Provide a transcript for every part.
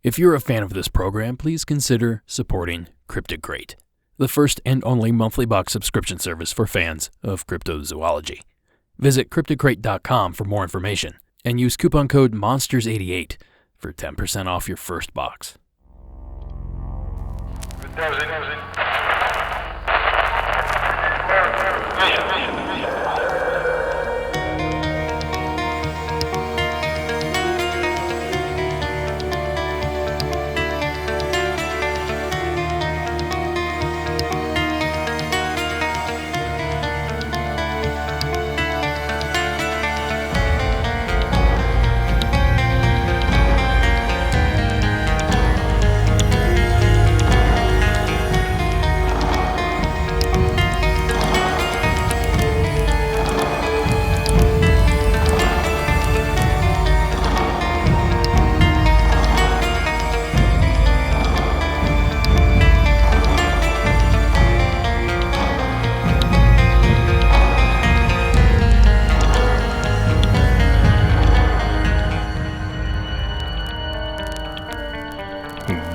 If you're a fan of this program, please consider supporting Cryptid Crate, the first and only monthly box subscription service for fans of cryptozoology. Visit cryptidcrate.com for more information and use coupon code MONSTERS88 for 10% off your first box.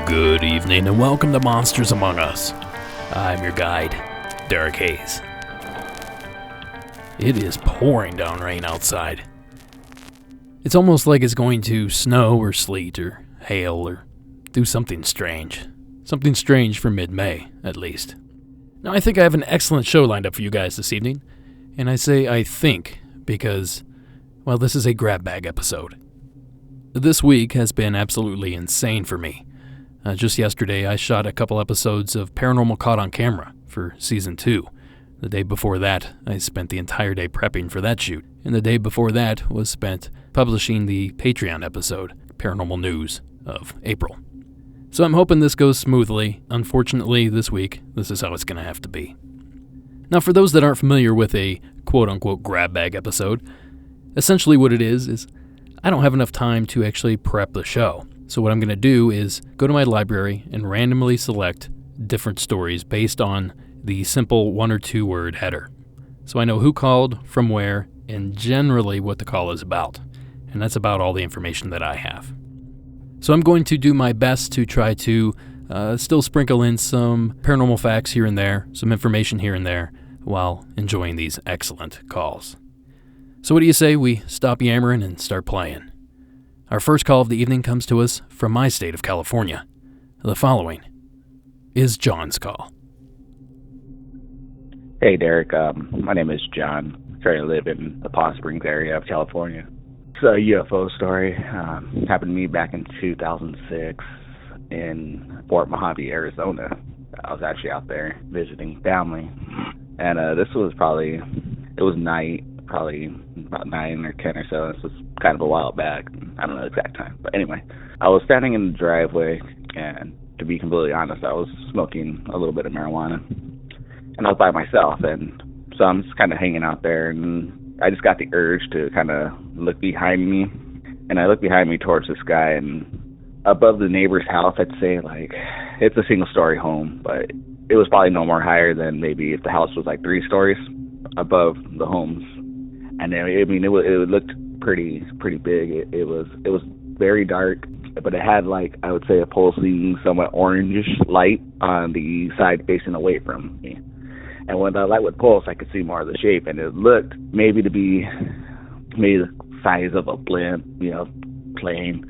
Good evening and welcome to Monsters Among Us. I'm your guide, Derek Hayes. It is pouring down rain outside. It's almost like it's going to snow or sleet or hail or do something strange. Something strange for mid-May, at least. Now, I think I have an excellent show lined up for you guys this evening. And I say I think because, well, this is a grab bag episode. This week has been absolutely insane for me. Just yesterday, I shot a couple episodes of Paranormal Caught on Camera for Season 2. The day before that, I spent the entire day prepping for that shoot. And the day before that was spent publishing the Patreon episode, Paranormal News, of April. So I'm hoping this goes smoothly. Unfortunately, this week, this is how it's going to have to be. Now, for those that aren't familiar with a quote-unquote grab bag episode, essentially what it is I don't have enough time to actually prep the show. So what I'm going to do is go to my library and randomly select different stories based on the simple 1 or 2 word header. So I know who called, from where, and generally what the call is about. And that's about all the information that I have. So I'm going to do my best to try to still sprinkle in some paranormal facts here and there, some information here and there, while enjoying these excellent calls. So what do you say we stop yammering and start playing? Our first call of the evening comes to us from my state of California. The following is John's call. Hey, Derek. My name is John. I currently live in the Palm Springs area of California. It's a UFO story. Happened to me back in 2006 in Fort Mojave, Arizona. I was actually out there visiting family. And this was it was night, probably about 9 or 10 or so. This was kind of a while back. I don't know the exact time. But anyway, I was standing in the driveway, and to be completely honest, I was smoking a little bit of marijuana. And I was by myself, and so I'm just kind of hanging out there, and I just got the urge to kind of look behind me. And I looked behind me towards the sky, and above the neighbor's house, I'd say, it's a single-story home, but it was probably no more higher than maybe if the house was 3 stories above the homes. And it looked pretty big. It was very dark, but it had I would say a pulsing, somewhat orangish light on the side facing away from me. And when the light would pulse, I could see more of the shape, and it looked maybe to be maybe the size of a blimp, plane,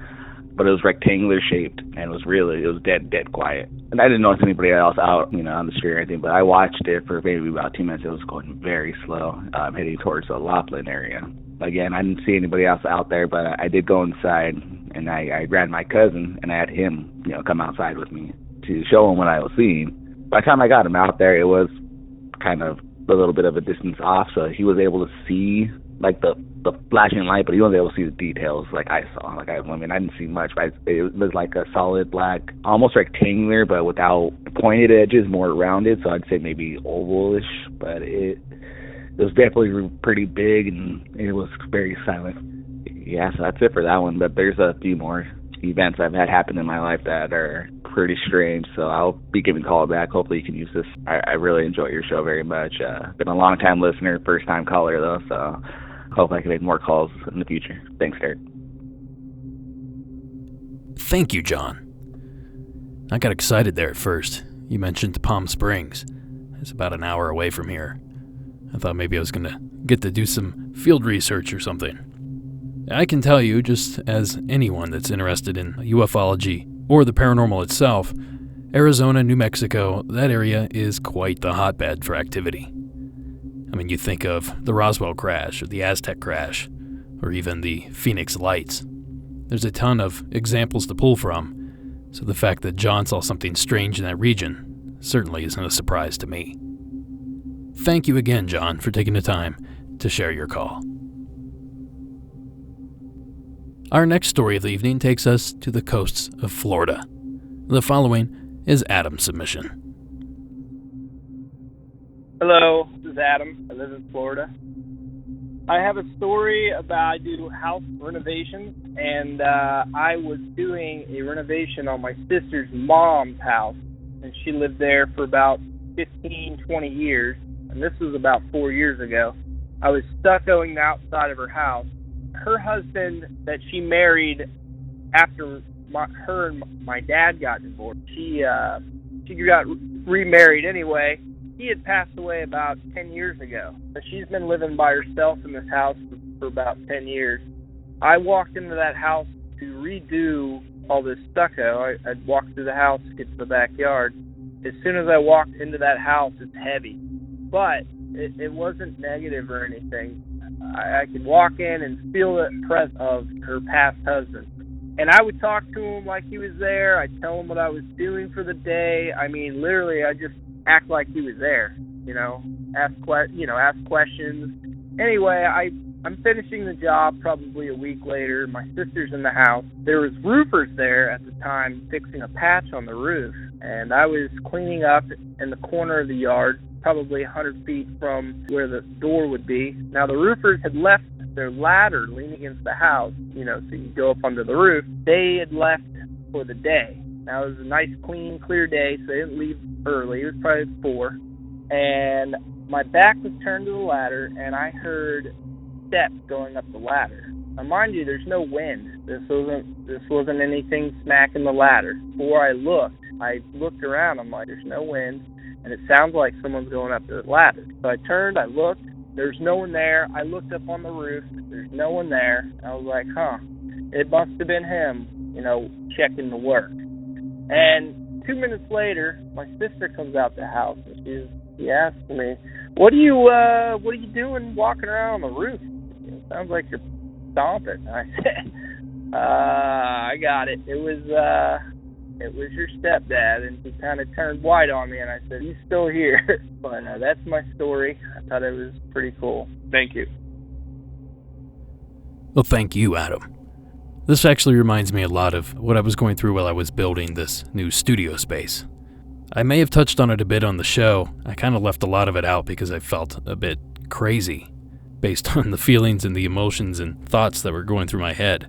but it was rectangular shaped, and it was dead quiet. And I didn't notice anybody else out, on the street or anything, but I watched it for maybe about 2 minutes. It was going very slow, heading towards the Laughlin area. Again, I didn't see anybody else out there, but I did go inside, and I grabbed my cousin, and I had him, come outside with me to show him what I was seeing. By the time I got him out there, it was kind of a little bit of a distance off, so he was able to see, the flashing light, but he wasn't able to see the details like I saw. I didn't see much, but it was like a solid black, almost rectangular, but without pointed edges, more rounded, so I'd say maybe ovalish, but it was definitely pretty big, and it was very silent. Yeah, so that's it for that one, but there's a few more events I've had happen in my life that are pretty strange, so I'll be giving a call back. Hopefully you can use this. I really enjoy your show very much. Been a long-time listener, first-time caller, though, so hope I can make more calls in the future. Thanks, Derek. Thank you, John. I got excited there at first. You mentioned Palm Springs. It's about an hour away from here. I thought maybe I was going to get to do some field research or something. I can tell you, just as anyone that's interested in ufology or the paranormal itself, Arizona, New Mexico, that area is quite the hotbed for activity. I mean, you think of the Roswell crash or the Aztec crash, or even the Phoenix Lights. There's a ton of examples to pull from, so the fact that John saw something strange in that region certainly isn't a surprise to me. Thank you again, John, for taking the time to share your call. Our next story of the evening takes us to the coasts of Florida. The following is Adam's submission. Hello, this is Adam. I live in Florida. I have a story about I do house renovations, and I was doing a renovation on my sister's mom's house, and she lived there for about 15, 20 years, and this was about 4 years ago. I was stuccoing the outside of her house. Her husband that she married after her and my dad got divorced, she got remarried anyway. He had passed away about 10 years ago. She's been living by herself in this house for about 10 years. I walked into that house to redo all this stucco. I'd walk through the house, get to the backyard. As soon as I walked into that house, it's heavy. But it wasn't negative or anything. I could walk in and feel the presence of her past husband. And I would talk to him like he was there. I'd tell him what I was doing for the day. I mean, literally, I just act like he was there, ask questions. Anyway, I'm finishing the job probably a week later. My sister's in the house. There was roofers there at the time fixing a patch on the roof, and I was cleaning up in the corner of the yard, probably 100 feet from where the door would be. Now, the roofers had left their ladder leaning against the house, so you could go up onto the roof. They had left for the day. Now, it was a nice, clean, clear day, so they didn't leave early. It was probably 4. And my back was turned to the ladder, and I heard steps going up the ladder. Now, mind you, there's no wind. This wasn't anything smacking the ladder. Before I looked around. I'm like, there's no wind, and it sounds like someone's going up the ladder. So I turned, I looked. There's no one there. I looked up on the roof. There's no one there. I was like, it must have been him, checking the work. And 2 minutes later, my sister comes out the house, and she asked me, what are you doing walking around on the roof? It sounds like you're stomping. And I said, I got it. It was your stepdad, and he kind of turned white on me, and I said, he's still here. But that's my story. I thought it was pretty cool. Thank you. Well, thank you, Adam. This actually reminds me a lot of what I was going through while I was building this new studio space. I may have touched on it a bit on the show. I kind of left a lot of it out because I felt a bit crazy based on the feelings and the emotions and thoughts that were going through my head.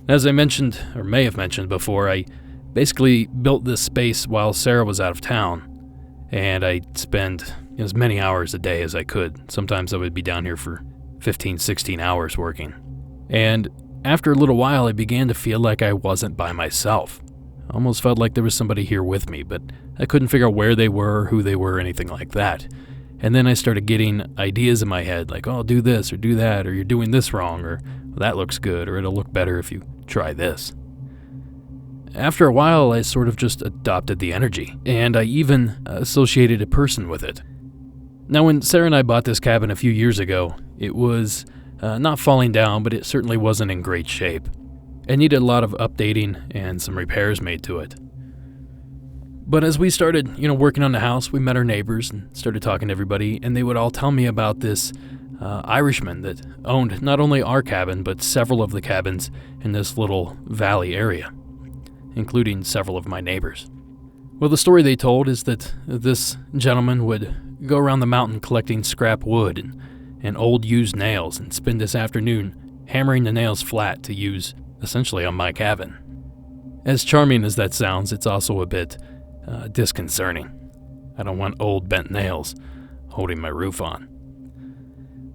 As I mentioned, or may have mentioned before, I basically built this space while Sarah was out of town, and I'd spend as many hours a day as I could. Sometimes I would be down here for 15, 16 hours working. And after a little while, I began to feel like I wasn't by myself. I almost felt like there was somebody here with me, but I couldn't figure out where they were, who they were, anything like that. And then I started getting ideas in my head, like, oh, do this or do that, or you're doing this wrong, or well, that looks good, or it'll look better if you try this. After a while, I sort of just adopted the energy, and I even associated a person with it. Now, when Sarah and I bought this cabin a few years ago, it was not falling down, but it certainly wasn't in great shape. It needed a lot of updating and some repairs made to it. But as we started, working on the house, we met our neighbors and started talking to everybody, and they would all tell me about this Irishman that owned not only our cabin, but several of the cabins in this little valley area, including several of my neighbors. Well, the story they told is that this gentleman would go around the mountain collecting scrap wood and old used nails and spend this afternoon hammering the nails flat to use essentially on my cabin. As charming as that sounds, it's also a bit disconcerting. I don't want old bent nails holding my roof on.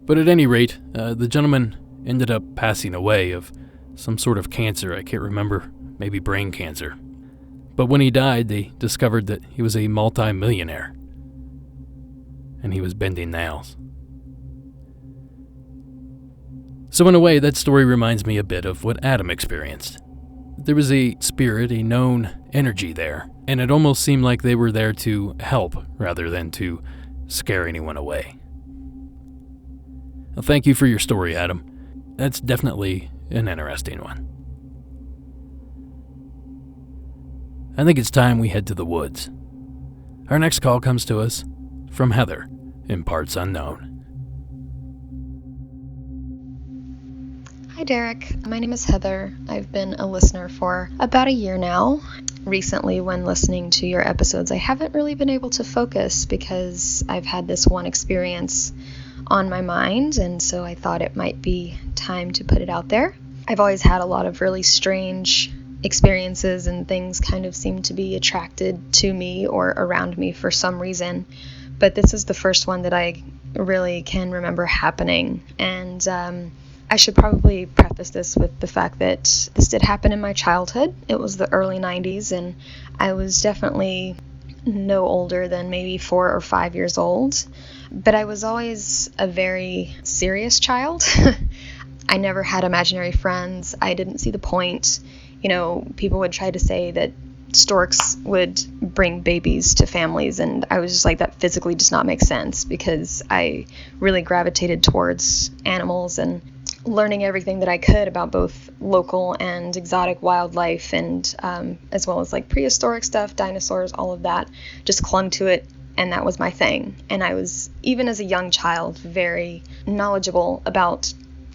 But at any rate, the gentleman ended up passing away of some sort of cancer. I can't remember, maybe brain cancer. But when he died, they discovered that he was a multi-millionaire. And he was bending nails. So in a way, that story reminds me a bit of what Adam experienced. There was a spirit, a known energy there, and it almost seemed like they were there to help rather than to scare anyone away. Well, thank you for your story, Adam. That's definitely an interesting one. I think it's time we head to the woods. Our next call comes to us from Heather in parts unknown. Hi Derek, my name is Heather. I've been a listener for about a year now. Recently, when listening to your episodes, I haven't really been able to focus because I've had this one experience on my mind, and so I thought it might be time to put it out there. I've always had a lot of really strange experiences, and things kind of seem to be attracted to me or around me for some reason, but this is the first one that I really can remember happening. And I should probably preface this with the fact that this did happen in my childhood. It was the early 90s, and I was definitely no older than maybe 4 or 5 years old. But I was always a very serious child. I never had imaginary friends. I didn't see the point. You know, people would try to say that storks would bring babies to families, and I was just like, that physically does not make sense, because I really gravitated towards animals and learning everything that I could about both local and exotic wildlife, and as well as like prehistoric stuff, dinosaurs, all of that. Just clung to it, and that was my thing. And I was, even as a young child, very knowledgeable about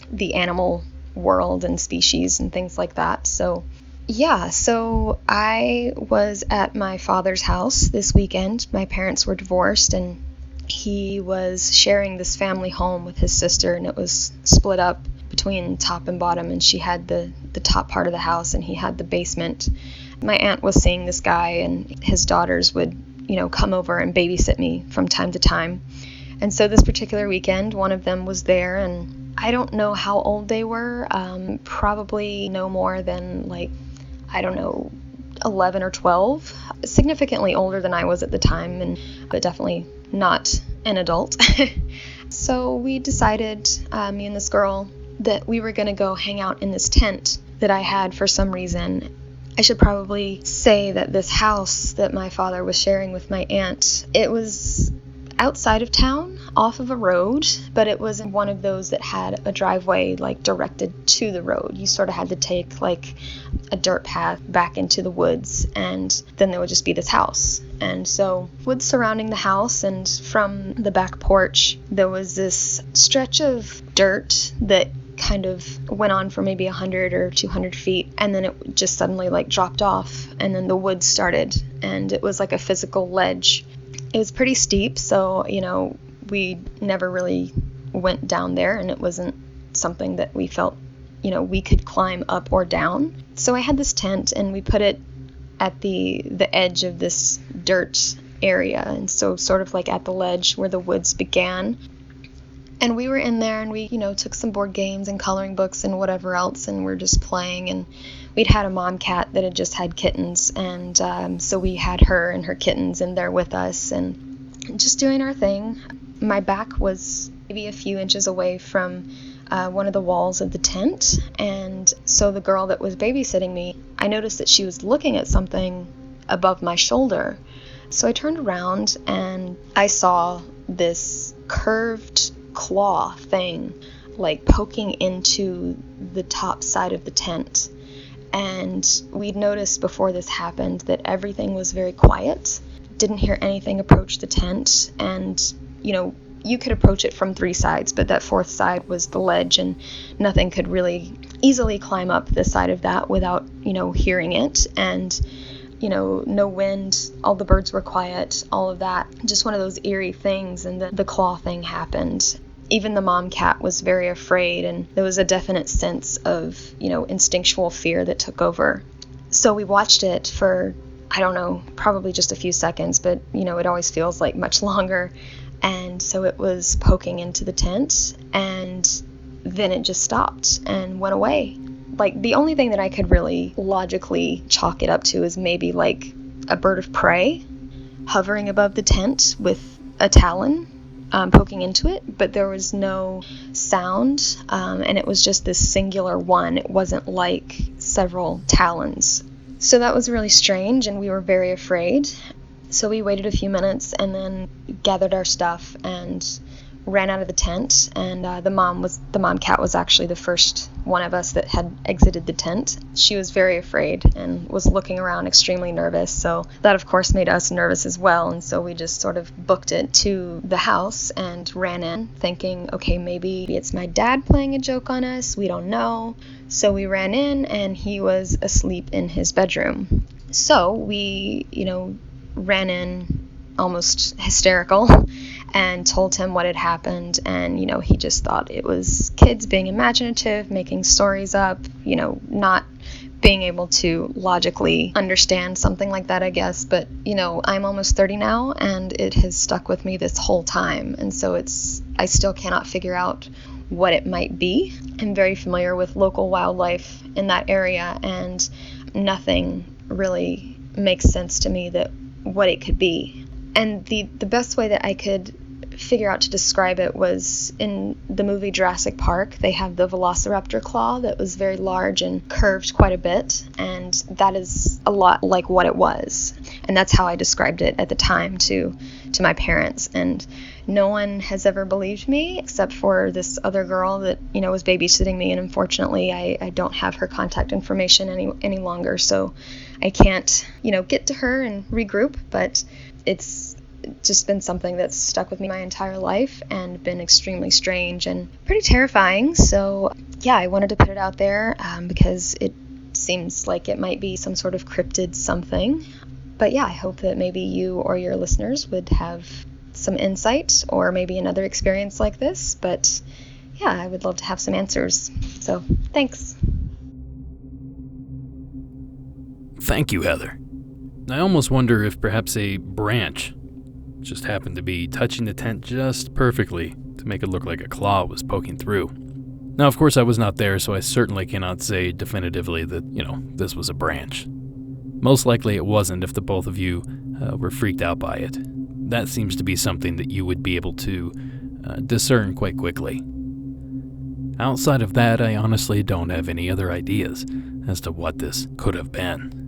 the animal world and species and things like that. So I was at my father's house this weekend. My parents were divorced, and he was sharing this family home with his sister, and it was split up between top and bottom, and she had the top part of the house and he had the basement. My aunt was seeing this guy, and his daughters would, come over and babysit me from time to time. And so this particular weekend, one of them was there, and I don't know how old they were, probably no more than 11 or 12, significantly older than I was at the time, but definitely not an adult. So we decided, me and this girl, that we were going to go hang out in this tent that I had for some reason. I should probably say that this house that my father was sharing with my aunt, it was outside of town, off of a road, but it was one of those that had a driveway directed to the road. You sort of had to take a dirt path back into the woods, and then there would just be this house. And so woods surrounding the house, and from the back porch there was this stretch of dirt that kind of went on for maybe 100 or 200 feet, and then it just suddenly dropped off, and then the woods started, and it was like a physical ledge. It was pretty steep, so we never really went down there, and it wasn't something that we felt we could climb up or down. So I had this tent, and we put it at the edge of this dirt area, and so sort of at the ledge where the woods began. And we were in there, and we, took some board games and coloring books and whatever else, and we're just playing. And we'd had a mom cat that had just had kittens, and so we had her and her kittens in there with us and just doing our thing. My back was maybe a few inches away from one of the walls of the tent, and so the girl that was babysitting me, I noticed that she was looking at something above my shoulder. So I turned around, and I saw this curved claw thing poking into the top side of the tent. And we'd noticed before this happened that everything was very quiet. Didn't hear anything approach the tent, and you could approach it from 3 sides, but that 4th side was the ledge, and nothing could really easily climb up the side of that without hearing it. And no wind, all the birds were quiet, all of that, just one of those eerie things. And the claw thing happened. Even the mom cat was very afraid, and there was a definite sense of, instinctual fear that took over. So we watched it for, I don't know, probably just a few seconds, but, it always feels like much longer. And so it was poking into the tent, and then it just stopped and went away. Like, the only thing that I could really logically chalk it up to is maybe like a bird of prey hovering above the tent with a talon poking into it, but there was no sound, and it was just this singular one. It wasn't like several talons. So that was really strange, and we were very afraid. So we waited a few minutes and then gathered our stuff and ran out of the tent, and the mom cat was actually the first one of us that had exited the tent. She was very afraid and was looking around extremely nervous, so that of course made us nervous as well, and so we just sort of booked it to the house and ran in thinking, okay, maybe it's my dad playing a joke on us, we don't know. So we ran in and he was asleep in his bedroom. So we, ran in almost hysterical and told him what had happened, and he just thought it was kids being imaginative, making stories up, not being able to logically understand something like that, I guess. But I'm almost 30 now, and it has stuck with me this whole time, and so I still cannot figure out what it might be. I'm very familiar with local wildlife in that area, and nothing really makes sense to me that what it could be. And the best way that I could figure out to describe it was in the movie Jurassic Park. They have the velociraptor claw that was very large and curved quite a bit, and that is a lot like what it was. And that's how I described it at the time to my parents, and no one has ever believed me except for this other girl that was babysitting me, and unfortunately I don't have her contact information any longer, so I can't get to her and regroup. But it's just been something that's stuck with me my entire life and been extremely strange and pretty terrifying. So yeah, I wanted to put it out there because it seems like it might be some sort of cryptid something. But yeah, I hope that maybe you or your listeners would have some insight or maybe another experience like this. But yeah, I would love to have some answers. So thanks. Thank you, Heather. I almost wonder if perhaps a branch just happened to be touching the tent just perfectly to make it look like a claw was poking through. Now, of course, I was not there, so I certainly cannot say definitively that, this was a branch. Most likely it wasn't if the both of you were freaked out by it. That seems to be something that you would be able to discern quite quickly. Outside of that, I honestly don't have any other ideas as to what this could have been.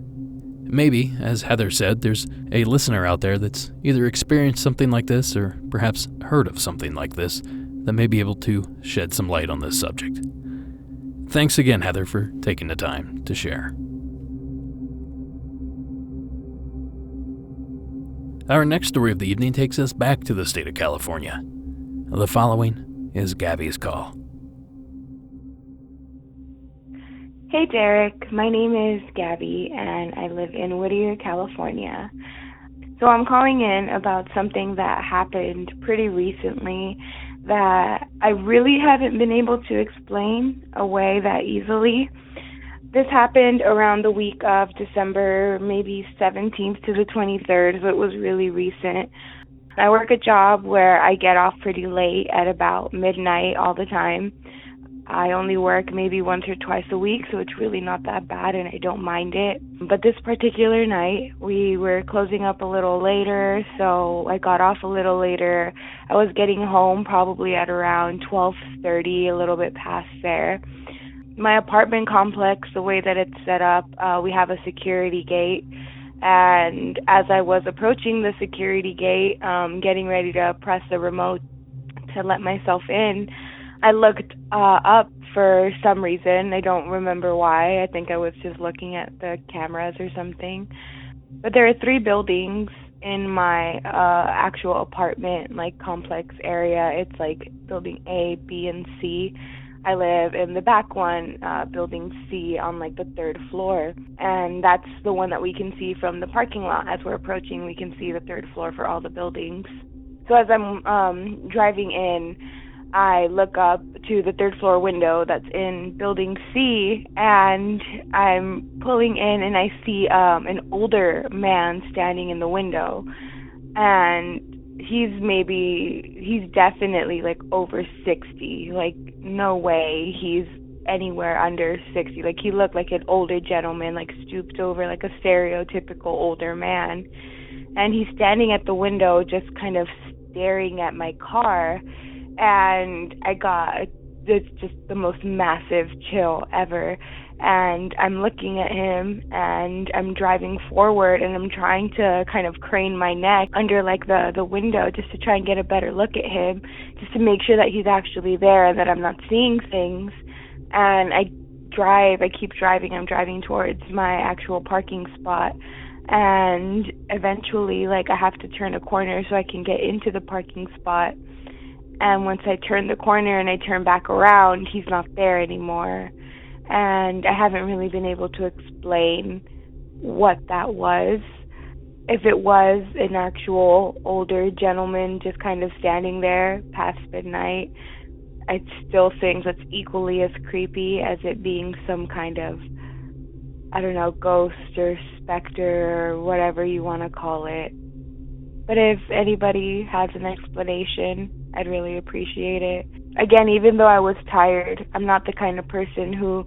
Maybe, as Heather said, there's a listener out there that's either experienced something like this or perhaps heard of something like this that may be able to shed some light on this subject. Thanks again, Heather, for taking the time to share. Our next story of the evening takes us back to the state of California. The following is Gabby's call. Hey Derek, my name is Gabby and I live in Whittier, California. So I'm calling in about something that happened pretty recently that I really haven't been able to explain away that easily. This happened around the week of December, maybe 17th to the 23rd, so it was really recent. I work a job where I get off pretty late at about midnight all the time. I only work maybe once or twice a week, so it's really not that bad and I don't mind it. But this particular night, we were closing up a little later, so I got off a little later. I was getting home probably at around 12:30, a little bit past there. My apartment complex, the way that it's set up, we have a security gate. And as I was approaching the security gate, getting ready to press the remote to let myself in, I looked up for some reason. I don't remember why. I think I was just looking at the cameras or something. But there are 3 buildings in my actual apartment, complex area. It's building A, B, and C. I live in the back one, building C, on the 3rd floor. And that's the one that we can see from the parking lot. As we're approaching, we can see the 3rd floor for all the buildings. So as I'm driving in, I look up to the 3rd floor window that's in building C, and I'm pulling in and I see an older man standing in the window, and he's definitely over 60. No way he's anywhere under 60. Like, he looked like an older gentleman, like stooped over, like a stereotypical older man. And he's standing at the window just kind of staring at my car. And it's just the most massive chill ever. And I'm looking at him, and I'm driving forward, and I'm trying to kind of crane my neck under like the window just to try and get a better look at him, just to make sure that he's actually there and that I'm not seeing things. And I keep driving. I'm driving towards my actual parking spot, and eventually, like, I have to turn a corner so I can get into the parking spot. And once I turn the corner and I turn back around, he's not there anymore. And I haven't really been able to explain what that was. If it was an actual older gentleman just kind of standing there past midnight, I still think that's equally as creepy as it being some kind of, I don't know, ghost or specter or whatever you want to call it. But if anybody has an explanation, I'd really appreciate it. Again, even though I was tired, I'm not the kind of person who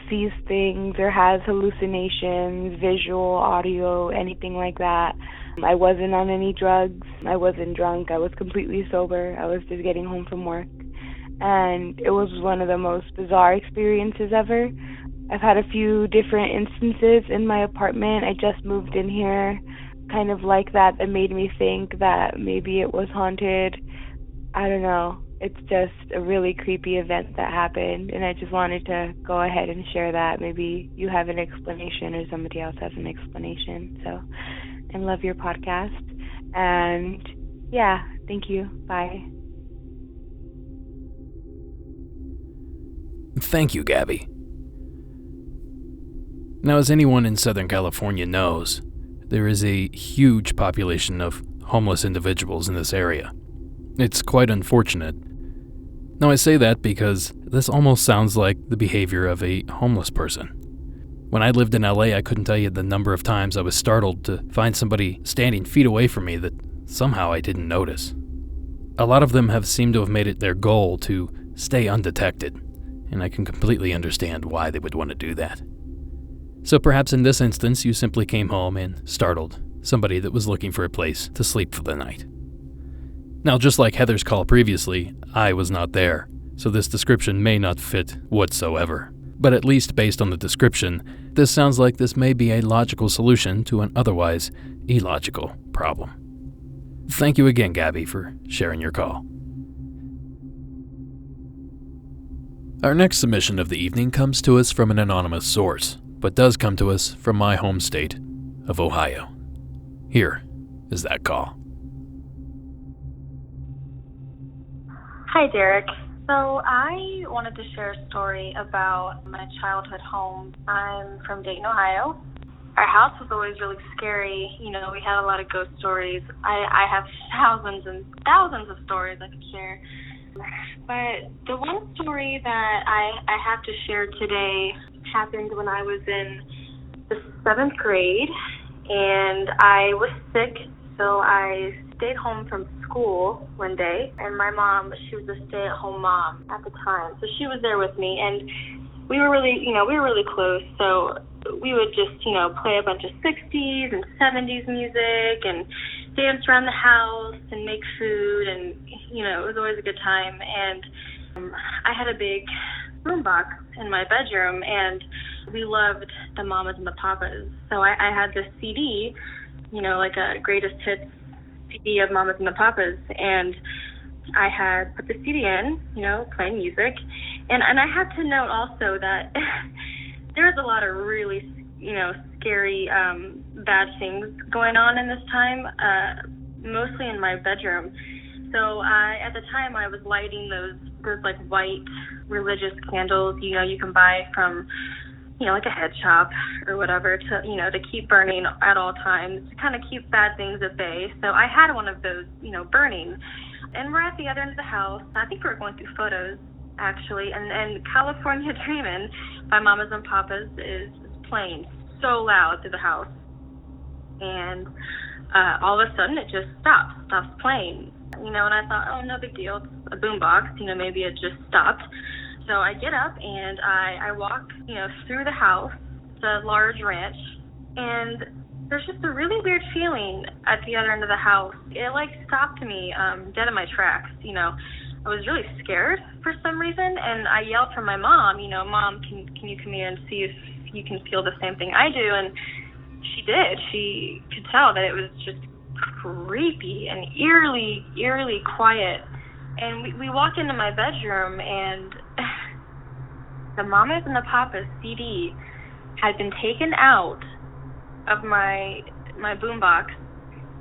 sees things or has hallucinations, visual, audio, anything like that. I wasn't on any drugs. I wasn't drunk. I was completely sober. I was just getting home from work. And it was one of the most bizarre experiences ever. I've had a few different instances in my apartment. I just moved in here, kind of like that made me think that maybe it was haunted. I don't know. It's just a really creepy event that happened, and I just wanted to go ahead and share that. Maybe you have an explanation or somebody else has an explanation. So I love your podcast. And yeah, thank you. Bye. Thank you, Gabby. Now, as anyone in Southern California knows, there is a huge population of homeless individuals in this area. It's quite unfortunate. Now, I say that because this almost sounds like the behavior of a homeless person. When I lived in LA, I couldn't tell you the number of times I was startled to find somebody standing feet away from me that somehow I didn't notice. A lot of them have seemed to have made it their goal to stay undetected, and I can completely understand why they would want to do that. So perhaps in this instance, you simply came home and startled somebody that was looking for a place to sleep for the night. Now, just like Heather's call previously, I was not there, so this description may not fit whatsoever. But at least based on the description, this sounds like this may be a logical solution to an otherwise illogical problem. Thank you again, Gabby, for sharing your call. Our next submission of the evening comes to us from an anonymous source, but does come to us from my home state of Ohio. Here is that call. Hi, Derek. So I wanted to share a story about my childhood home. I'm from Dayton, Ohio. Our house was always really scary. You know, we had a lot of ghost stories. I have thousands and thousands of stories I could share. But the one story that I have to share today happened when I was in the 7th grade, and I was sick, so I stayed home from school one day, and my mom, she was a stay-at-home mom at the time, so she was there with me, and we were really close, so we would just, play a bunch of 60s and 70s music and dance around the house and make food, and, it was always a good time. And I had a big boombox in my bedroom, and we loved the Mamas and the Papas. So I had this CD, like a greatest hits CD of Mamas and the Papas, and I had put the CD in, playing music. And I had to note also that there was a lot of really, scary, bad things going on in this time, mostly in my bedroom. So at the time I was lighting those like white religious candles, you can buy from, like a head shop or whatever to keep burning at all times, to kind of keep bad things at bay. So I had one of those, burning. And we're at the other end of the house. I think we were going through photos, actually. And California Dreamin' by Mamas and Papas is playing so loud through the house. And all of a sudden it just stops playing. And I thought, oh, no big deal. It's a boombox. Maybe it just stopped. So I get up and I walk, through the house. It's a large ranch, and there's just a really weird feeling at the other end of the house. It stopped me dead in my tracks. I was really scared for some reason, and I yelled for my mom, Mom, can you come here and see if you can feel the same thing I do? And she did. She could tell that it was just creepy and eerily quiet. And we walk into my bedroom, and the Mamas and the Papas CD had been taken out of my boombox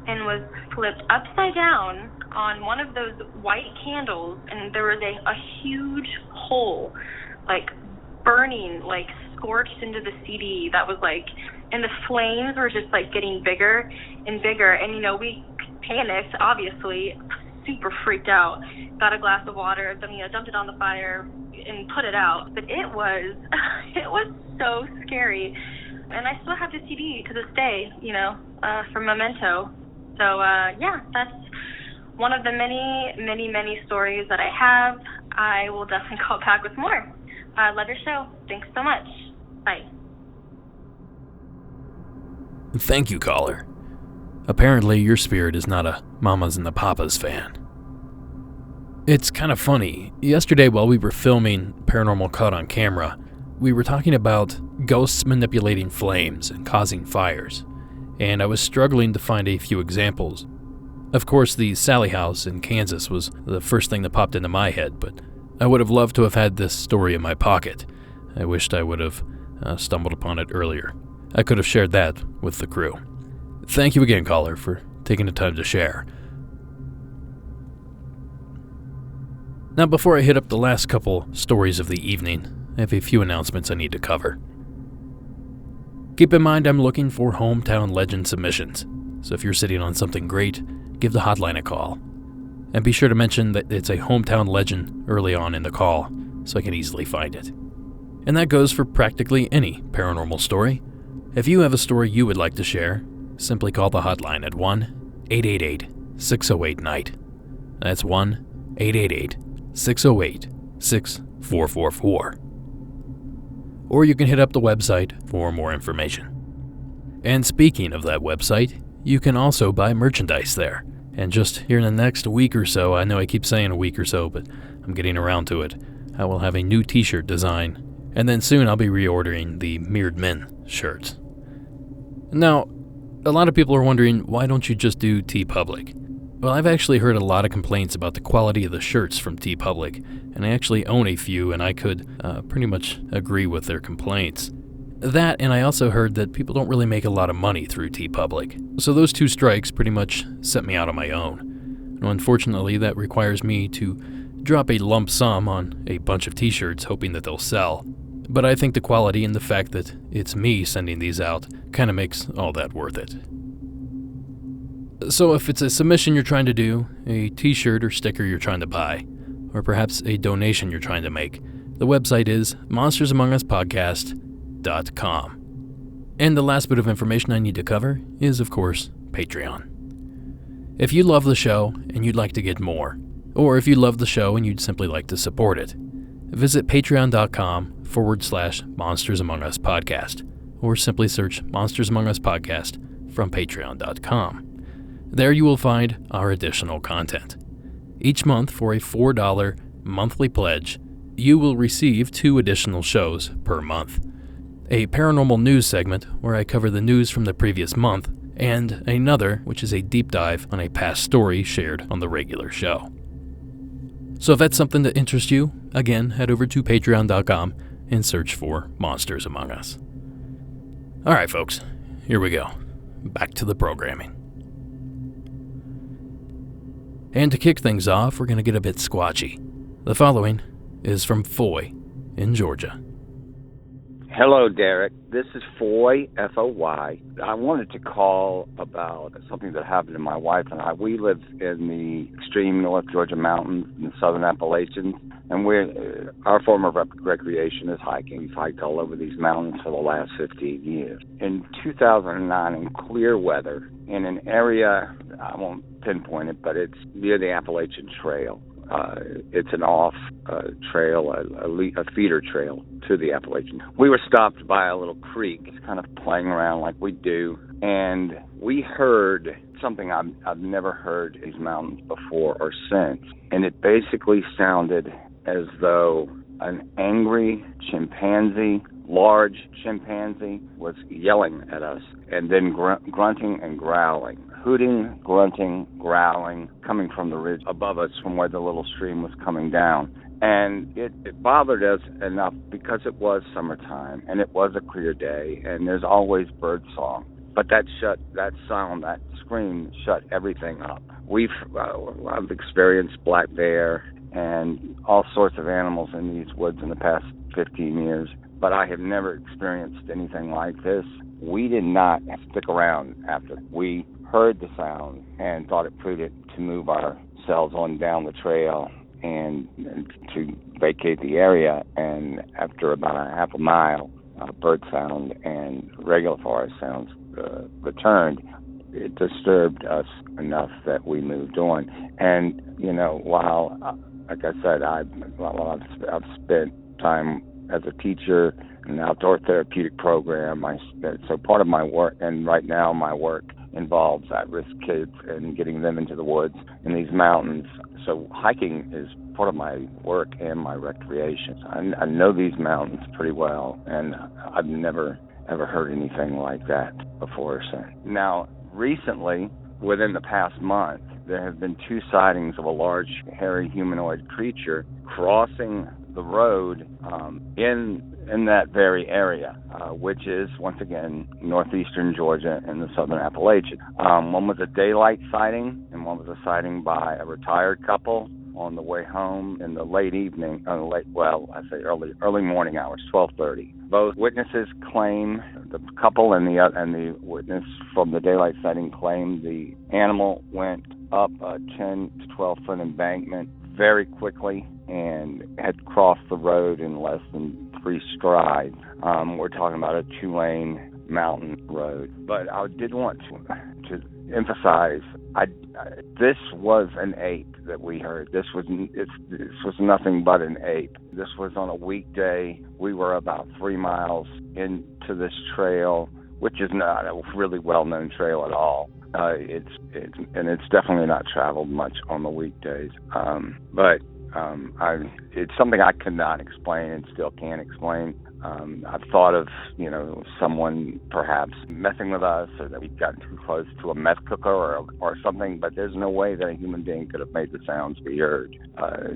and was flipped upside down on one of those white candles, and there was a huge hole, burning, scorched into the CD that was and the flames were just getting bigger and bigger. And we panicked, obviously, super freaked out, got a glass of water, dumped it on the fire and put it out. But it was so scary. And I still have the CD to this day, from Memento. So that's one of the many stories that I have. I will definitely call back with more. Love your show. Thanks so much. Bye. Thank you, caller. Apparently, your spirit is not a Mamas and the Papas fan. It's kind of funny. Yesterday, while we were filming Paranormal Caught on Camera, we were talking about ghosts manipulating flames and causing fires, and I was struggling to find a few examples. Of course, the Sally House in Kansas was the first thing that popped into my head, but I would have loved to have had this story in my pocket. I wished I would have stumbled upon it earlier. I could have shared that with the crew. Thank you again, caller, for taking the time to share. Now, before I hit up the last couple stories of the evening, I have a few announcements I need to cover. Keep in mind I'm looking for hometown legend submissions, so if you're sitting on something great, give the hotline a call. And be sure to mention that it's a hometown legend early on in the call, so I can easily find it. And that goes for practically any paranormal story. If you have a story you would like to share, simply call the hotline at 1-888-608-NIGHT. That's 1-888-608-6444. Or you can hit up the website for more information. And speaking of that website, you can also buy merchandise there. And just here in the next week or so, I know I keep saying a week or so, but I'm getting around to it, I will have a new t-shirt design. And then soon I'll be reordering the Mirrored Men shirts. Now, a lot of people are wondering, why don't you just do TeePublic? Well, I've actually heard a lot of complaints about the quality of the shirts from TeePublic, and I actually own a few, and I could pretty much agree with their complaints. That, and I also heard that people don't really make a lot of money through TeePublic. So those two strikes pretty much set me out on my own. Now, unfortunately, that requires me to drop a lump sum on a bunch of t-shirts hoping that they'll sell. But I think the quality and the fact that it's me sending these out kind of makes all that worth it. So if it's a submission you're trying to do, a t-shirt or sticker you're trying to buy, or perhaps a donation you're trying to make, the website is monstersamonguspodcast.com. And the last bit of information I need to cover is, of course, Patreon. If you love the show and you'd like to get more, or if you love the show and you'd simply like to support it, visit patreon.com/Monsters Among Us Podcast, or simply search Monsters Among Us Podcast from patreon.com. There you will find our additional content. Each month, for a $4 monthly pledge, you will receive 2 additional shows per month. A paranormal news segment where I cover the news from the previous month, and another which is a deep dive on a past story shared on the regular show. So if that's something that interests you, again, head over to patreon.com and search for Monsters Among Us. Alright folks, here we go. Back to the programming. And to kick things off, we're going to get a bit squatchy. The following is from Foy in Georgia. Hello, Derek. This is Foy, F-O-Y. I wanted to call about something that happened to my wife and I. We live in the extreme North Georgia mountains in the southern Appalachians, and our form of recreation is hiking. We've hiked all over these mountains for the last 15 years. In 2009, in clear weather, in an area, I won't pinpoint it, but it's near the Appalachian Trail, It's an off trail, a feeder trail to the Appalachian. We were stopped by a little creek, kind of playing around like we do, and we heard something I've never heard in these mountains before or since, and it basically sounded as though an angry chimpanzee, large chimpanzee, was yelling at us, and then grunting and growling. Hooting, grunting, growling, coming from the ridge above us from where the little stream was coming down. And it bothered us enough because it was summertime, and it was a clear day, and there's always bird song. But that sound, that scream, shut everything up. I've experienced black bear and all sorts of animals in these woods in the past 15 years, but I have never experienced anything like this. We did not stick around after. We heard the sound and thought it prudent to move ourselves on down the trail and to vacate the area. And after about a half a mile, bird sound and regular forest sounds returned. It disturbed us enough that we moved on. And while, like I said, I've spent time as a teacher in an outdoor therapeutic program. So part of my work, and right now my work, involves at-risk kids and getting them into the woods in these mountains. So hiking is part of my work and my recreation. I know these mountains pretty well, and I've never ever heard anything like that before or since. Now, recently, within the past month, there have been 2 sightings of a large, hairy humanoid creature crossing the road in that very area, which is, once again, northeastern Georgia and the southern Appalachian. One was a daylight sighting, and one was a sighting by a retired couple on the way home in the late evening, early morning hours, 12:30. Both witnesses claim, the couple and the witness from the daylight sighting claim, the animal went up a 10 to 12 foot embankment very quickly and had crossed the road in less than 3 strides. We're talking about a 2-lane mountain road. But I did want to emphasize, this was an ape that we heard. This was nothing but an ape. This was on a weekday. We were about 3 miles into this trail, which is not a really well-known trail at all. It's definitely not traveled much on the weekdays. But it's something I could not explain and still can't explain. I've thought of, someone perhaps messing with us, or that we've gotten too close to a meth cooker or something, but there's no way that a human being could have made the sounds we heard.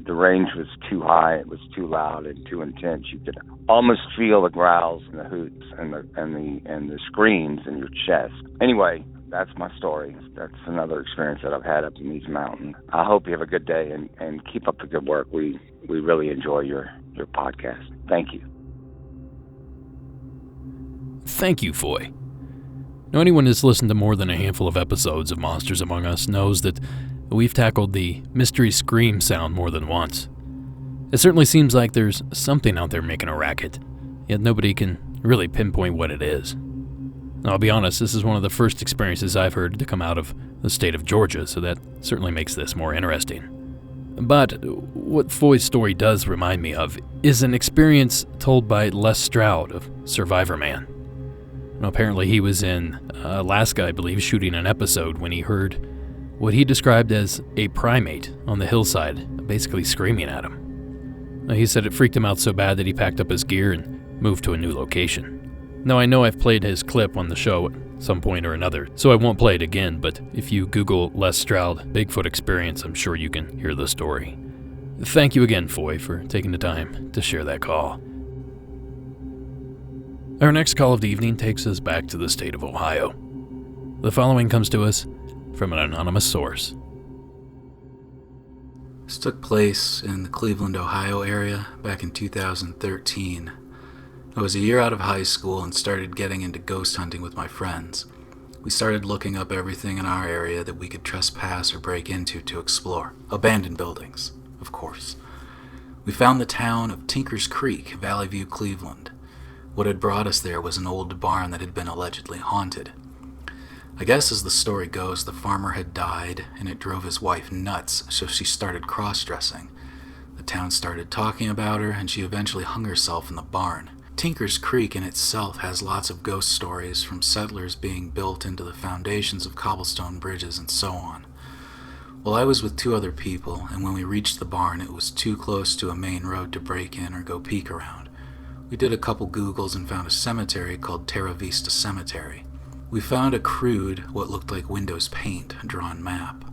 The range was too high, it was too loud and too intense. You could almost feel the growls and the hoots and the screams in your chest. Anyway, that's my story. That's another experience that I've had up in these mountains. I hope you have a good day and keep up the good work. We really enjoy your podcast. Thank you. Thank you, Foy. Now, anyone who's listened to more than a handful of episodes of Monsters Among Us knows that we've tackled the mystery scream sound more than once. It certainly seems like there's something out there making a racket, yet nobody can really pinpoint what it is. Now, I'll be honest, this is one of the first experiences I've heard to come out of the state of Georgia, so that certainly makes this more interesting. But what Foy's story does remind me of is an experience told by Les Stroud of Survivor Man. Now, apparently he was in Alaska, I believe, shooting an episode when he heard what he described as a primate on the hillside, basically screaming at him. Now, he said it freaked him out so bad that he packed up his gear and moved to a new location. Now, I know I've played his clip on the show at some point or another, so I won't play it again, but if you Google Les Stroud Bigfoot Experience, I'm sure you can hear the story. Thank you again, Foy, for taking the time to share that call. Our next call of the evening takes us back to the state of Ohio. The following comes to us from an anonymous source. This took place in the Cleveland, Ohio area back in 2013. I was a year out of high school and started getting into ghost hunting with my friends. We started looking up everything in our area that we could trespass or break into to explore. Abandoned buildings, of course. We found the town of Tinker's Creek, Valley View, Cleveland. What had brought us there was an old barn that had been allegedly haunted. I guess as the story goes, the farmer had died and it drove his wife nuts, so she started cross-dressing. The town started talking about her and she eventually hung herself in the barn. Tinker's Creek in itself has lots of ghost stories, from settlers being built into the foundations of cobblestone bridges and so on. Well, I was with 2 other people, and when we reached the barn, it was too close to a main road to break in or go peek around. We did a couple Googles and found a cemetery called Terra Vista Cemetery. We found a crude, what looked like Windows paint, drawn map.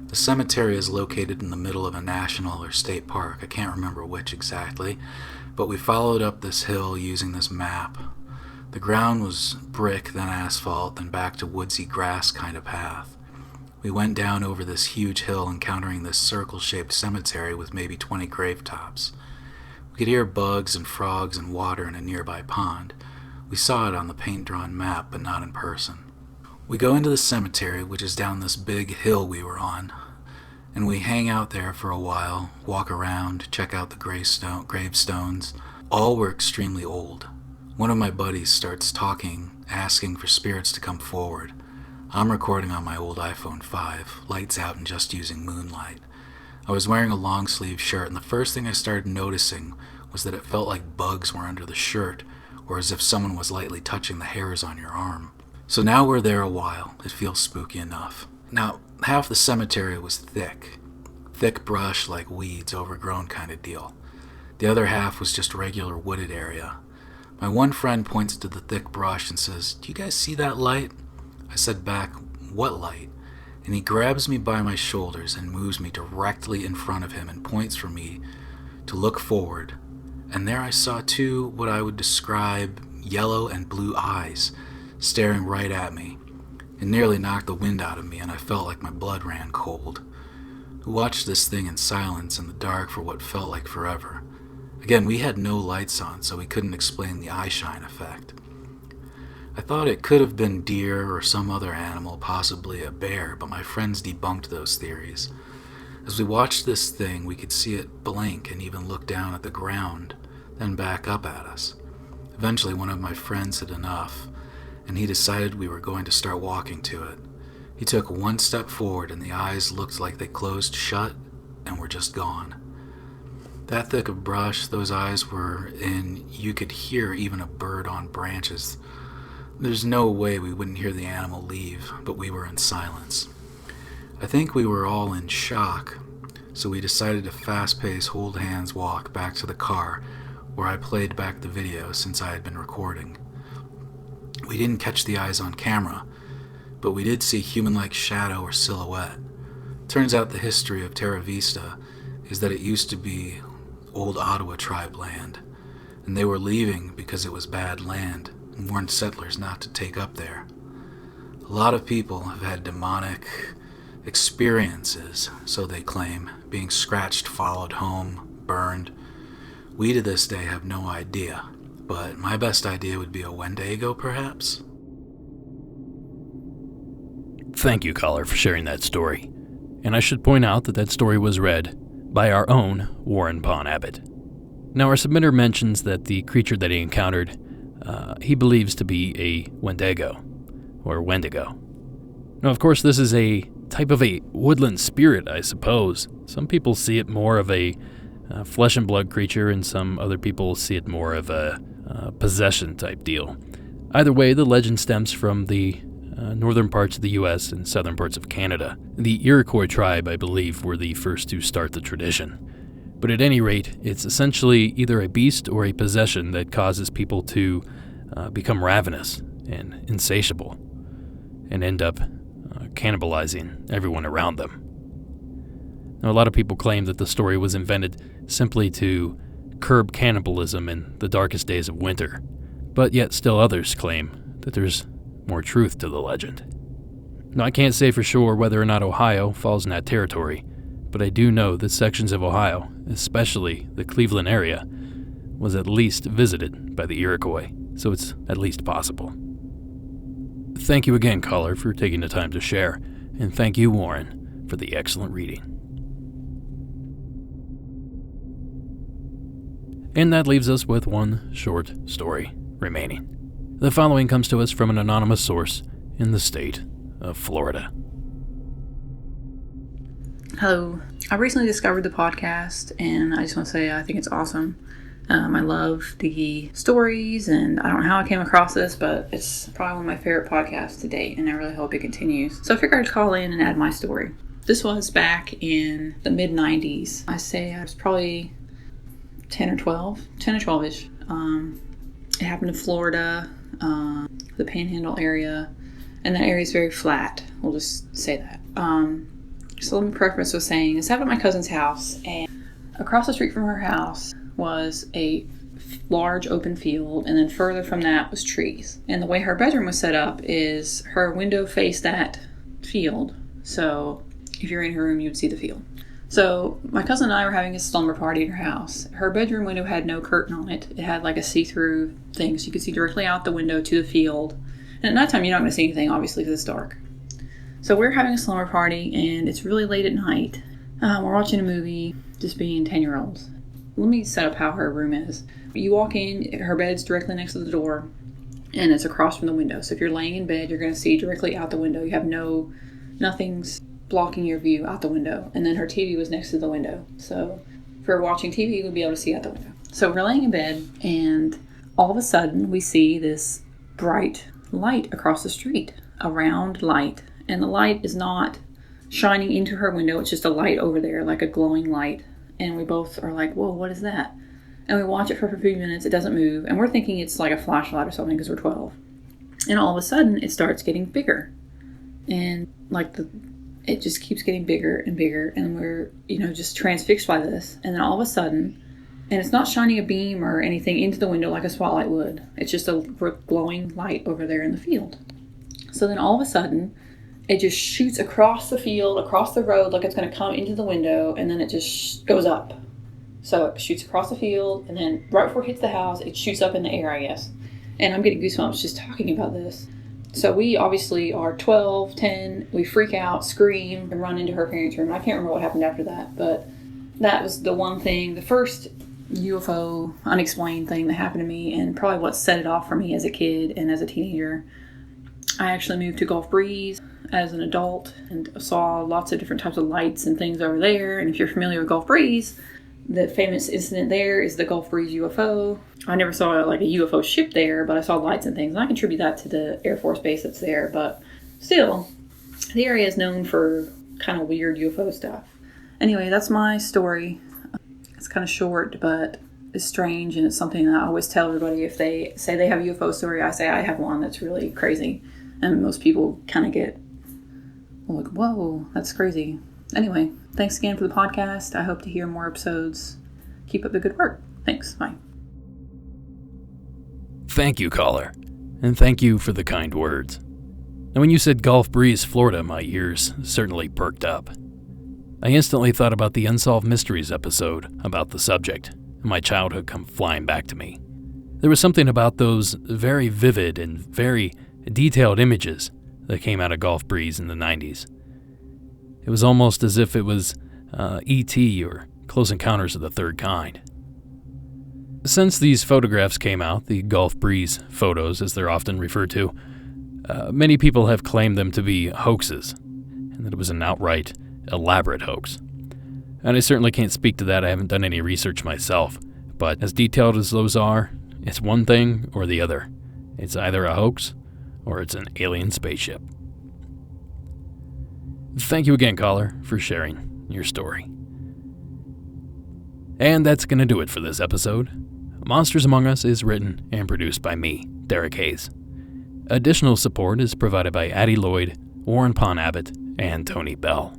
The cemetery is located in the middle of a national or state park, I can't remember which exactly, but we followed up this hill using this map. The ground was brick, then asphalt, then back to woodsy grass kind of path. We went down over this huge hill, encountering this circle-shaped cemetery with maybe 20 grave tops. We could hear bugs and frogs and water in a nearby pond. We saw it on the paint-drawn map, but not in person. We go into the cemetery, which is down this big hill we were on, and we hang out there for a while, walk around, check out the gravestones. All were extremely old. One of my buddies starts talking, asking for spirits to come forward. I'm recording on my old iPhone 5, lights out and just using moonlight. I was wearing a long-sleeve shirt, and the first thing I started noticing was that it felt like bugs were under the shirt, or as if someone was lightly touching the hairs on your arm. So now we're there a while. It feels spooky enough. Now, half the cemetery was thick brush like weeds, overgrown kind of deal. The other half was just regular wooded area. My one friend points to the thick brush and says, "Do you guys see that light?" I said back, "What light?" And he grabs me by my shoulders and moves me directly in front of him and points for me to look forward. And there I saw 2 what I would describe yellow and blue eyes staring right at me. It nearly knocked the wind out of me, and I felt like my blood ran cold. We watched this thing in silence in the dark for what felt like forever. Again, we had no lights on, so we couldn't explain the eye shine effect. I thought it could have been deer or some other animal, possibly a bear, but my friends debunked those theories. As we watched this thing, we could see it blink and even look down at the ground, then back up at us. Eventually, one of my friends had enough, and he decided we were going to start walking to it. He took 1 step forward, and the eyes looked like they closed shut and were just gone. That thick of brush those eyes were in, you could hear even a bird on branches. There's no way we wouldn't hear the animal leave, but we were in silence. I think we were all in shock, so we decided to fast-pace, hold hands walk back to the car, where I played back the video since I had been recording. We didn't catch the eyes on camera, but we did see human-like shadow or silhouette. Turns out the history of Terra Vista is that it used to be old Ottawa tribe land, and they were leaving because it was bad land and warned settlers not to take up there. A lot of people have had demonic experiences, so they claim, being scratched, followed home, burned. We to this day have no idea, but my best idea would be a Wendigo, perhaps? Thank you, caller, for sharing that story. And I should point out that story was read by our own Warren Pond Abbott. Now, our submitter mentions that the creature that he encountered, he believes to be a Wendigo, or Wendigo. Now, of course, this is a type of a woodland spirit, I suppose. Some people see it more of a flesh and blood creature, and some other people see it more of a possession type deal. Either way, the legend stems from the northern parts of the U.S. and southern parts of Canada. The Iroquois tribe, I believe, were the first to start the tradition. But at any rate, it's essentially either a beast or a possession that causes people to become ravenous and insatiable and end up cannibalizing everyone around them. Now, a lot of people claim that the story was invented simply to curb cannibalism in the darkest days of winter, but yet still others claim that there's more truth to the legend. Now, I can't say for sure whether or not Ohio falls in that territory, but I do know that sections of Ohio, especially the Cleveland area, was at least visited by the Iroquois, so it's at least possible. Thank you again, caller, for taking the time to share, and thank you, Warren, for the excellent reading. And that leaves us with one short story remaining. The following comes to us from an anonymous source in the state of Florida. Hello. I recently discovered the podcast, and I just want to say I think it's awesome. I love the stories, and I don't know how I came across this, but it's probably one of my favorite podcasts to date, and I really hope it continues. So I figured I'd call in and add my story. This was back in the mid-90s. I say I was probably 10 or 12-ish. It happened in Florida, the Panhandle area, and that area is very flat. We'll just say that. So let me preface with saying this happened at my cousin's house, and across the street from her house was a large open field, and then further from that was trees. And the way her bedroom was set up is her window faced that field, so if you're in her room you would see the field. So my cousin and I were having a slumber party at her house. Her bedroom window had no curtain on it. It had like a see-through thing, so you could see directly out the window to the field. And at nighttime you're not going to see anything, obviously, because it's dark. So we're having a slumber party, and it's really late at night. We're watching a movie, just being 10-year-olds. Let me set up how her room is. You walk in, her bed's directly next to the door, and it's across from the window. So if you're laying in bed, you're going to see directly out the window. You have nothing's blocking your view out the window. And then her TV was next to the window. So if you're watching TV, you would be able to see out the window. So we're laying in bed, and all of a sudden we see this bright light across the street, a round light. And the light is not shining into her window. It's just a light over there, like a glowing light. And we both are like, whoa, what is that? And we watch it for a few minutes. It doesn't move. And we're thinking it's like a flashlight or something because we're 12. And all of a sudden, it starts getting bigger. And it just keeps getting bigger and bigger. And we're, just transfixed by this. And then all of a sudden, and it's not shining a beam or anything into the window like a spotlight would. It's just a glowing light over there in the field. So then all of a sudden, it just shoots across the field, across the road, like it's going to come into the window, and then it just goes up. So it shoots across the field, and then right before it hits the house, it shoots up in the air, I guess. And I'm getting goosebumps just talking about this. So we obviously are 12, 10, we freak out, scream, and run into her parents' room. I can't remember what happened after that, but that was the one thing, the first UFO unexplained thing that happened to me, and probably what set it off for me as a kid and as a teenager. I actually moved to Gulf Breeze as an adult and saw lots of different types of lights and things over there. And if you're familiar with Gulf Breeze, the famous incident there is the Gulf Breeze UFO. I never saw like a UFO ship there, but I saw lights and things. And I contribute that to the Air Force base that's there. But still, the area is known for kind of weird UFO stuff. Anyway, that's my story. It's kind of short, but it's strange. And it's something that I always tell everybody. If they say they have a UFO story, I say I have one that's really crazy. And most people kind of get like, whoa, that's crazy. Anyway, thanks again for the podcast. I hope to hear more episodes. Keep up the good work. Thanks. Bye. Thank you, caller. And thank you for the kind words. Now, when you said Gulf Breeze, Florida, my ears certainly perked up. I instantly thought about the Unsolved Mysteries episode about the subject, and my childhood come flying back to me. There was something about those very vivid and very detailed images that came out of Gulf Breeze in the 90s. It was almost as if it was E.T. or Close Encounters of the Third Kind. Since these photographs came out, the Gulf Breeze photos as they're often referred to, many people have claimed them to be hoaxes, and that it was an outright elaborate hoax. And I certainly can't speak to that. I haven't done any research myself, but as detailed as those are, it's one thing or the other. It's either a hoax or it's an alien spaceship. Thank you again, caller, for sharing your story. And that's going to do it for this episode. Monsters Among Us is written and produced by me, Derek Hayes. Additional support is provided by Addie Lloyd, Warren Pon Abbott, and Tony Bell.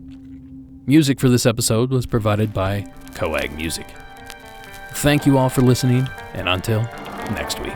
Music for this episode was provided by Coag Music. Thank you all for listening, and until next week.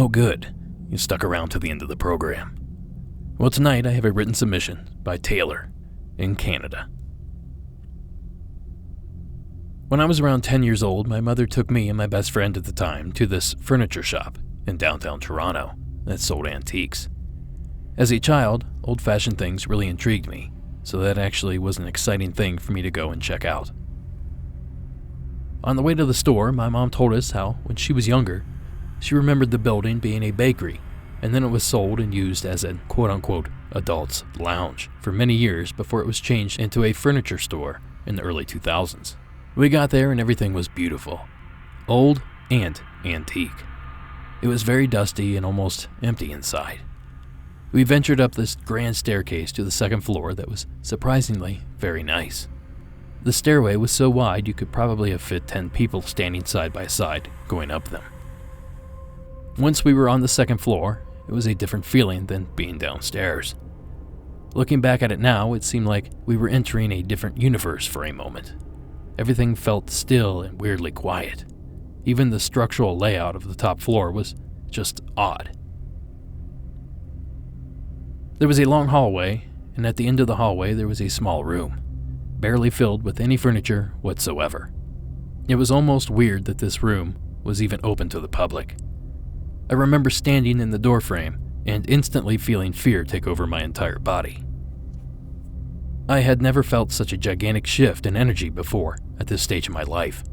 good you stuck around to the end of the program. Well, tonight I have a written submission by Taylor in Canada. When I was around 10 years old, my mother took me and my best friend at the time to this furniture shop in downtown Toronto that sold antiques. As a child, old-fashioned things really intrigued me, so that actually was an exciting thing for me to go and check out. On the way to the store, my mom told us how, when she was younger, she remembered the building being a bakery, and then it was sold and used as an quote-unquote adults lounge for many years before it was changed into a furniture store in the early 2000s. We got there and everything was beautiful, old and antique. It was very dusty and almost empty inside. We ventured up this grand staircase to the second floor that was surprisingly very nice. The stairway was so wide you could probably have fit 10 people standing side by side going up them. Once we were on the second floor, it was a different feeling than being downstairs. Looking back at it now, it seemed like we were entering a different universe for a moment. Everything felt still and weirdly quiet. Even the structural layout of the top floor was just odd. There was a long hallway, and at the end of the hallway there was a small room, barely filled with any furniture whatsoever. It was almost weird that this room was even open to the public. I remember standing in the doorframe and instantly feeling fear take over my entire body. I had never felt such a gigantic shift in energy before at this stage of my life,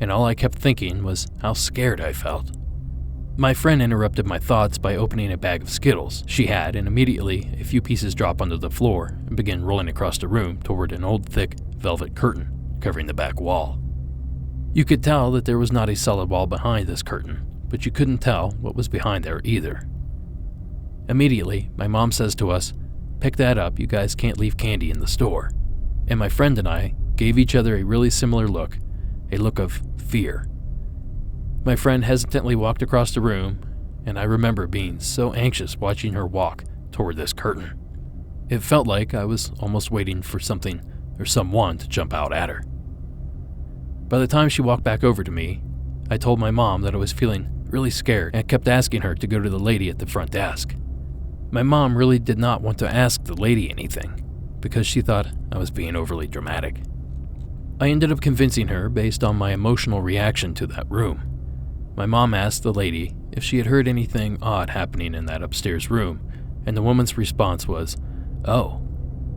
and all I kept thinking was how scared I felt. My friend interrupted my thoughts by opening a bag of Skittles she had, and immediately a few pieces dropped onto the floor and began rolling across the room toward an old thick velvet curtain covering the back wall. You could tell that there was not a solid wall behind this curtain, but you couldn't tell what was behind there either. Immediately, my mom says to us, "Pick that up, you guys can't leave candy in the store." And my friend and I gave each other a really similar look, a look of fear. My friend hesitantly walked across the room, and I remember being so anxious watching her walk toward this curtain. It felt like I was almost waiting for something or someone to jump out at her. By the time she walked back over to me, I told my mom that I was feeling really scared and kept asking her to go to the lady at the front desk. My mom really did not want to ask the lady anything because she thought I was being overly dramatic. I ended up convincing her based on my emotional reaction to that room. My mom asked the lady if she had heard anything odd happening in that upstairs room, and the woman's response was, "Oh,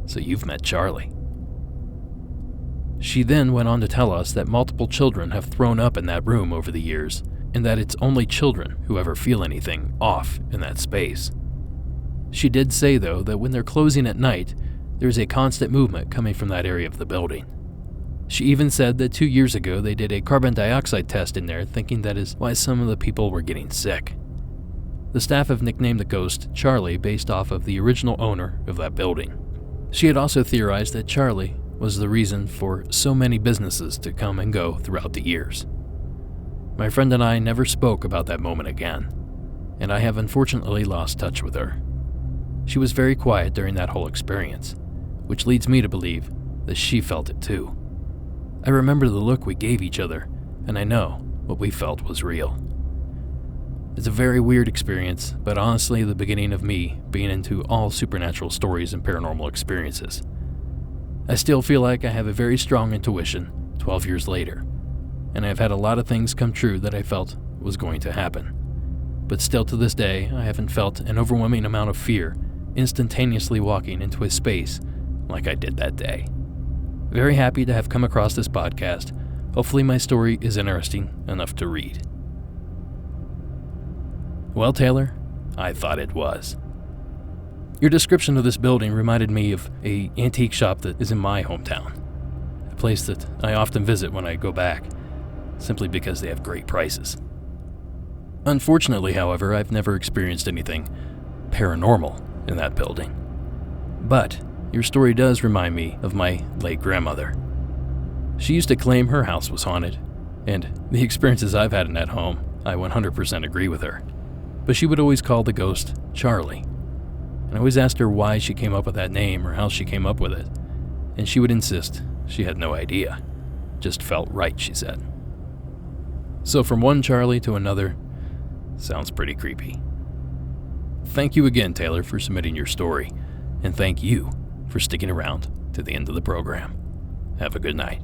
so you've met Charlie." She then went on to tell us that multiple children have thrown up in that room over the years, and that it's only children who ever feel anything off in that space. She did say, though, that when they're closing at night, there's a constant movement coming from that area of the building. She even said that 2 years ago they did a carbon dioxide test in there, thinking that is why some of the people were getting sick. The staff have nicknamed the ghost Charlie based off of the original owner of that building. She had also theorized that Charlie was the reason for so many businesses to come and go throughout the years. My friend and I never spoke about that moment again, and I have unfortunately lost touch with her. She was very quiet during that whole experience, which leads me to believe that she felt it too. I remember the look we gave each other, and I know what we felt was real. It's a very weird experience, but honestly the beginning of me being into all supernatural stories and paranormal experiences. I still feel like I have a very strong intuition 12 years later, and I've had a lot of things come true that I felt was going to happen. But still to this day, I haven't felt an overwhelming amount of fear instantaneously walking into a space like I did that day. Very happy to have come across this podcast. Hopefully my story is interesting enough to read. Well, Taylor, I thought it was. Your description of this building reminded me of an antique shop that is in my hometown, a place that I often visit when I go back, simply because they have great prices. Unfortunately, however, I've never experienced anything paranormal in that building. But your story does remind me of my late grandmother. She used to claim her house was haunted, and the experiences I've had in that home, I 100% agree with her. But she would always call the ghost Charlie. And I always asked her why she came up with that name or how she came up with it, and she would insist she had no idea. Just felt right, she said. So from one Charlie to another, Sounds pretty creepy. Thank you again, Taylor, for submitting your story, and thank you for sticking around to the end of the program. Have a good night.